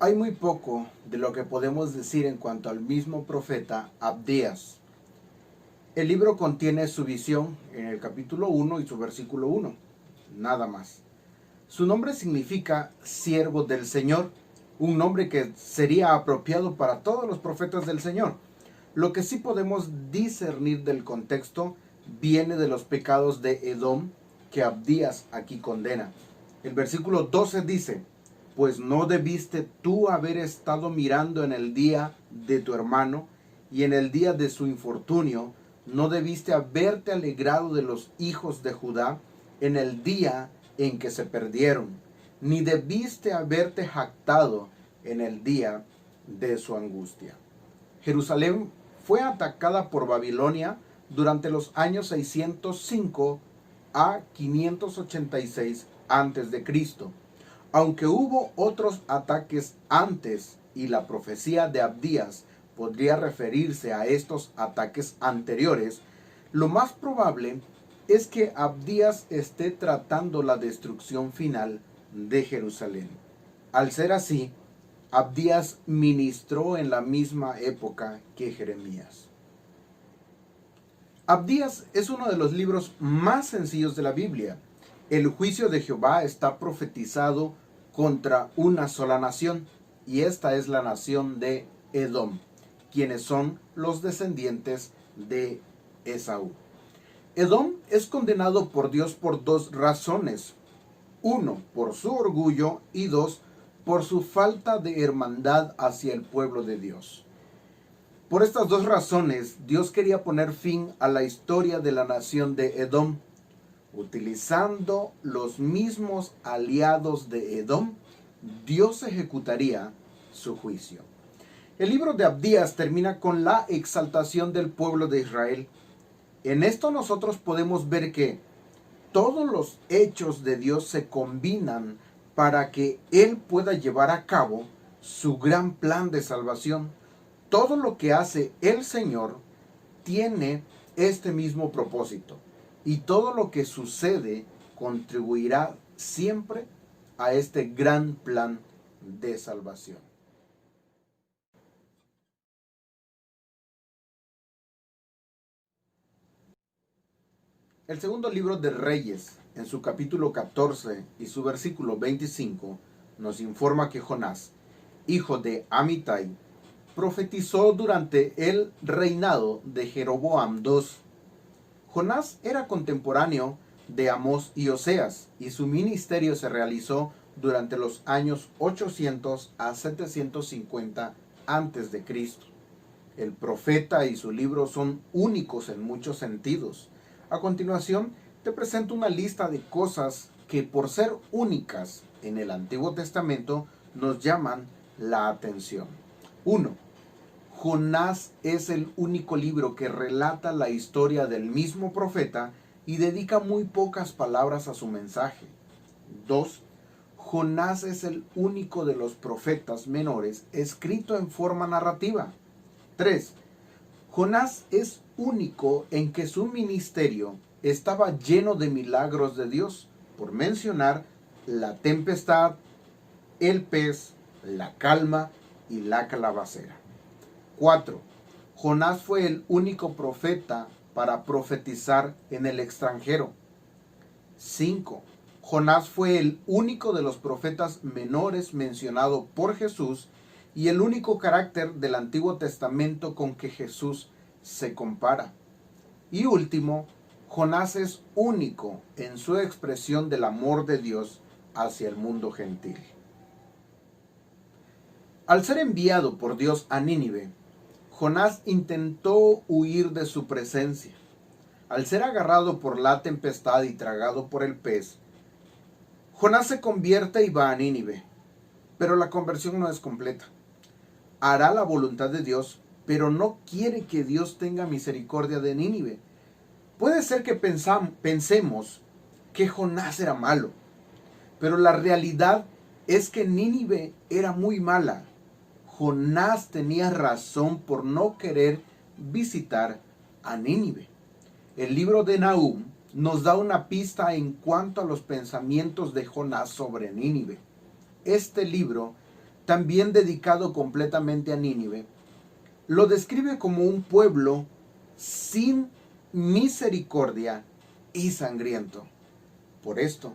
Hay muy poco de lo que podemos decir en cuanto al mismo profeta Abdías. El libro contiene su visión en el capítulo 1 y su versículo 1, nada más. Su nombre significa siervo del Señor, un nombre que sería apropiado para todos los profetas del Señor. Lo que sí podemos discernir del contexto viene de los pecados de Edom que Abdías aquí condena. El versículo 12 dice: pues no debiste tú haber estado mirando en el día de tu hermano y en el día de su infortunio, no debiste haberte alegrado de los hijos de Judá en el día en que se perdieron, ni debiste haberte jactado en el día de su angustia. Jerusalén fue atacada por Babilonia durante los años 605 a 586 a.C. Aunque hubo otros ataques antes y la profecía de Abdías podría referirse a estos ataques anteriores, lo más probable es que Abdías esté tratando la destrucción final de Jerusalén. Al ser así, Abdías ministró en la misma época que Jeremías. Abdías es uno de los libros más sencillos de la Biblia. El juicio de Jehová está profetizado contra una sola nación, y esta es la nación de Edom, quienes son los descendientes de Esaú. Edom es condenado por Dios por dos razones: uno, por su orgullo, y dos, por su falta de hermandad hacia el pueblo de Dios. Por estas dos razones, Dios quería poner fin a la historia de la nación de Edom. Utilizando los mismos aliados de Edom, Dios ejecutaría su juicio. El libro de Abdías termina con la exaltación del pueblo de Israel. En esto nosotros podemos ver que todos los hechos de Dios se combinan para que Él pueda llevar a cabo su gran plan de salvación. Todo lo que hace el Señor tiene este mismo propósito, y todo lo que sucede contribuirá siempre a este gran plan de salvación. El segundo libro de Reyes, en su capítulo 14 y su versículo 25, nos informa que Jonás, hijo de Amitai, profetizó durante el reinado de Jeroboam II. Jonás era contemporáneo de Amós y Oseas, y su ministerio se realizó durante los años 800 a 750 a.C. El profeta y su libro son únicos en muchos sentidos. A continuación, te presento una lista de cosas que, por ser únicas en el Antiguo Testamento, nos llaman la atención. 1. Jonás es el único libro que relata la historia del mismo profeta y dedica muy pocas palabras a su mensaje. 2. Jonás es el único de los profetas menores escrito en forma narrativa. 3. Jonás es único en que su ministerio estaba lleno de milagros de Dios, por mencionar la tempestad, el pez, la calma y la calabacera. 4. Jonás fue el único profeta para profetizar en el extranjero. 5. Jonás fue el único de los profetas menores mencionado por Jesús y el único carácter del Antiguo Testamento con que Jesús se compara. Y último, Jonás es único en su expresión del amor de Dios hacia el mundo gentil. Al ser enviado por Dios a Nínive, Jonás intentó huir de su presencia. Al ser agarrado por la tempestad y tragado por el pez, Jonás se convierte y va a Nínive. Pero la conversión no es completa. Hará la voluntad de Dios, pero no quiere que Dios tenga misericordia de Nínive. Puede ser que pensemos que Jonás era malo, pero la realidad es que Nínive era muy mala. Jonás tenía razón por no querer visitar a Nínive. El libro de Nahum nos da una pista en cuanto a los pensamientos de Jonás sobre Nínive. Este libro también dedicado completamente a Nínive, lo describe como un pueblo sin misericordia y sangriento. Por esto,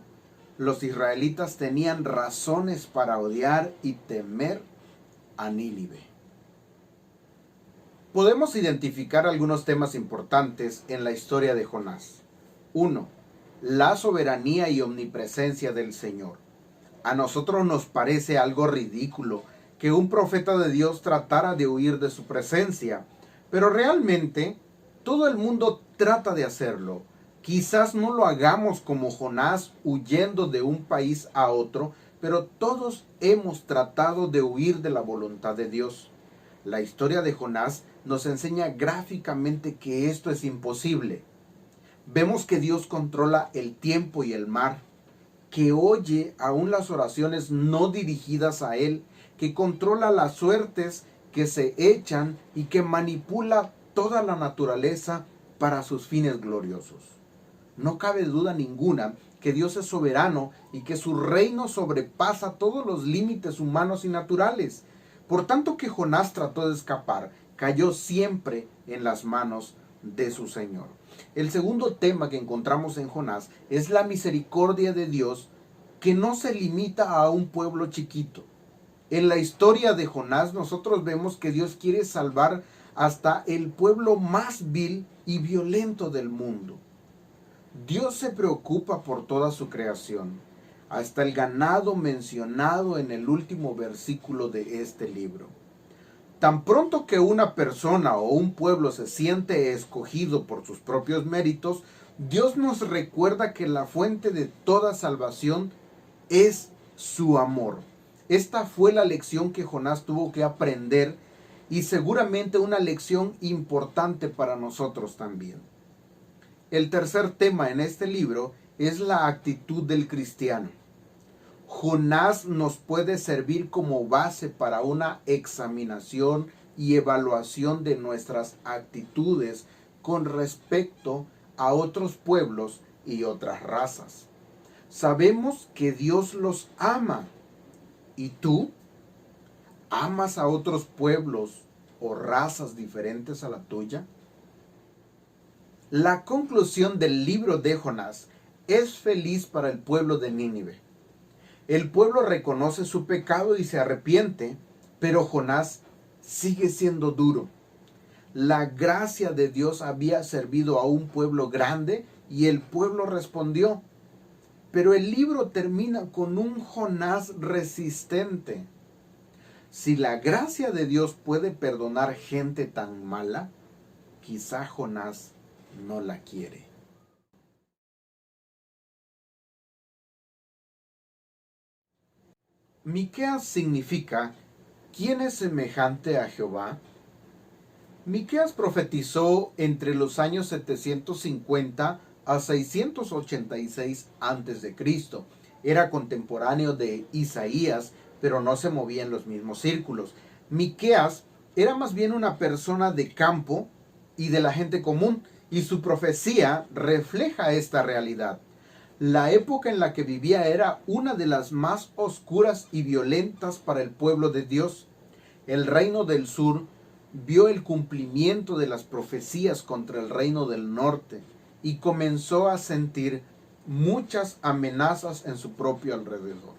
los israelitas tenían razones para odiar y temer a Nínive. Podemos identificar algunos temas importantes en la historia de Jonás. 1. La soberanía y omnipresencia del Señor. A nosotros nos parece algo ridículo que un profeta de Dios tratara de huir de su presencia, pero realmente todo el mundo trata de hacerlo. Quizás no lo hagamos como Jonás huyendo de un país a otro, pero todos hemos tratado de huir de la voluntad de Dios. La historia de Jonás nos enseña gráficamente que esto es imposible. Vemos que Dios controla el tiempo y el mar, que oye aún las oraciones no dirigidas a Él, que controla las suertes que se echan y que manipula toda la naturaleza para sus fines gloriosos. No cabe duda ninguna que Dios es soberano y que su reino sobrepasa todos los límites humanos y naturales. Por tanto que Jonás trató de escapar, cayó siempre en las manos de su Señor. El segundo tema que encontramos en Jonás es la misericordia de Dios, que no se limita a un pueblo chiquito. En la historia de Jonás nosotros vemos que Dios quiere salvar hasta el pueblo más vil y violento del mundo. Dios se preocupa por toda su creación, hasta el ganado mencionado en el último versículo de este libro. Tan pronto que una persona o un pueblo se siente escogido por sus propios méritos, Dios nos recuerda que la fuente de toda salvación es su amor. Esta fue la lección que Jonás tuvo que aprender, y seguramente una lección importante para nosotros también. El tercer tema en este libro es la actitud del cristiano. Jonás nos puede servir como base para una examinación y evaluación de nuestras actitudes con respecto a otros pueblos y otras razas. Sabemos que Dios los ama. ¿Y tú? ¿Amas a otros pueblos o razas diferentes a la tuya? La conclusión del libro de Jonás es feliz para el pueblo de Nínive. El pueblo reconoce su pecado y se arrepiente, pero Jonás sigue siendo duro. La gracia de Dios había servido a un pueblo grande y el pueblo respondió. Pero el libro termina con un Jonás resistente. Si la gracia de Dios puede perdonar gente tan mala, quizá Jonás no la quiere. Miqueas significa ¿quién es semejante a Jehová? Miqueas profetizó entre los años 750 a 686 a.C. Era contemporáneo de Isaías, pero no se movía en los mismos círculos. Miqueas era más bien una persona de campo y de la gente común, y su profecía refleja esta realidad. La época en la que vivía era una de las más oscuras y violentas para el pueblo de Dios. El reino del sur vio el cumplimiento de las profecías contra el reino del norte y comenzó a sentir muchas amenazas en su propio alrededor.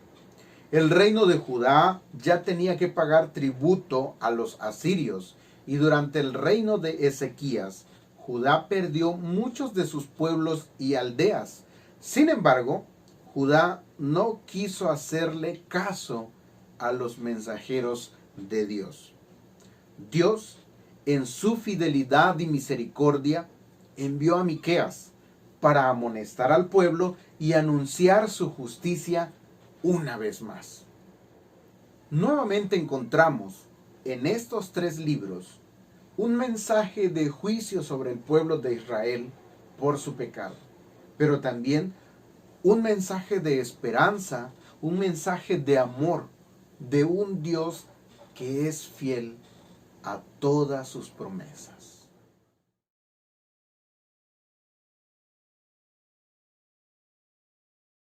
El reino de Judá ya tenía que pagar tributo a los asirios, y durante el reino de Ezequías, Judá perdió muchos de sus pueblos y aldeas. Sin embargo, Judá no quiso hacerle caso a los mensajeros de Dios. Dios, en su fidelidad y misericordia, envió a Miqueas para amonestar al pueblo y anunciar su justicia una vez más. Nuevamente encontramos en estos tres libros un mensaje de juicio sobre el pueblo de Israel por su pecado, pero también un mensaje de esperanza, un mensaje de amor de un Dios que es fiel a todas sus promesas.